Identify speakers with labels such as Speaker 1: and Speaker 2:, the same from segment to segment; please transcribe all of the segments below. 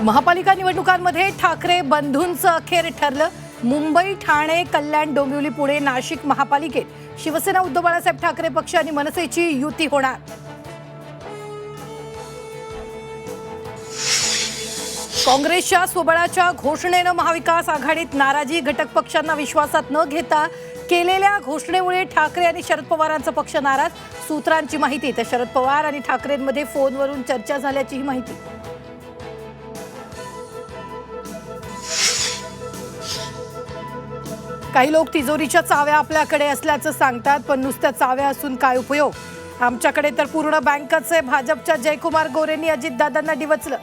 Speaker 1: महापालिका निवडणुकांमध्ये ठाकरे बंधूंचं अखेर ठरलं। मुंबई, ठाणे, कल्याण, डोंबिवली, पुणे, नाशिक महापालिकेत शिवसेना उद्धव बाळासाहेब ठाकरे पक्ष आणि मनसेची युती होणार। काँग्रेसच्या स्वबळाच्या घोषणेनं महाविकास आघाडीत नाराजी। घटक पक्षांना विश्वासात न घेता केलेल्या घोषणेमुळे ठाकरे आणि शरद पवारांचा पक्ष नाराज। सूत्रांची माहिती तर शरद पवार आणि ठाकरेंमध्ये फोनवरून चर्चा झाल्याची माहिती। काही लोक तिजोरीच्या चाव्या आपल्याकडे असल्याचं सांगतात, पण नुसत्या चाव्या असून काय उपयोग? आमच्याकडे तर पूर्ण बँकच आहे। भाजपच्या जयकुमार गोरेंनी अजितदादांना डिवचलं।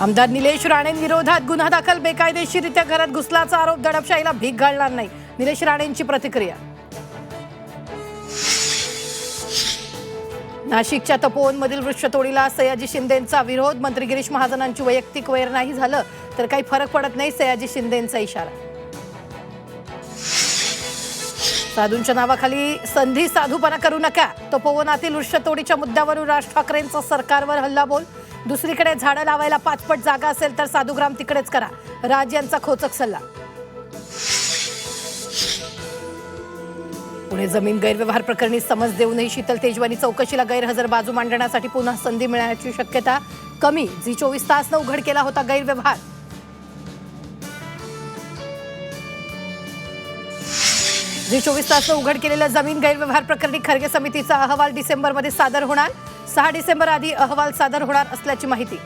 Speaker 1: आमदार निलेश राणेंविरोधात गुन्हा दाखल। बेकायदेशीररित्या घरात घुसल्याचा आरोप। दडपशाहीला भीक घालणार नाही, निलेश राणेंची प्रतिक्रिया। नाशिकच्या तपोवनमधील वृक्षतोडीला सयाजी शिंदेंचा विरोध। मंत्री गिरीश महाजनांची वैयक्तिक वैर नाही झालं तर काही फरक पडत नाही, सयाजी शिंदेंचा इशारा। साधूंच्या नावाखाली संधी साधूपणा करू नका। तपोवनातील वृक्षतोडीच्या मुद्द्यावरून राज ठाकरेंचा सरकारवर हल्लाबोल। दुसरीकडे झाडं लावायला 5 पट जागा असेल तर साधुग्राम तिकडेच करा, राज यांचा खोचक सल्ला। पुणे जमीन गैरव्यवहार प्रकरणी समज देऊनही शीतल तेजवानी चौकशीला गैरहजर। बाजू मांडण्यासाठी पुन्हा संधी मिळण्याची शक्यता कमी। झी 24 तासनं उघड केला होता गैरव्यवहार। झी 24 तासनं उघड केलेल्या जमीन गैरव्यवहार प्रकरणी खरगे समितीचा अहवाल डिसेंबरमध्ये सादर होणार। 6 डिसेंबर आधी अहवाल सादर होणार असल्याची माहिती।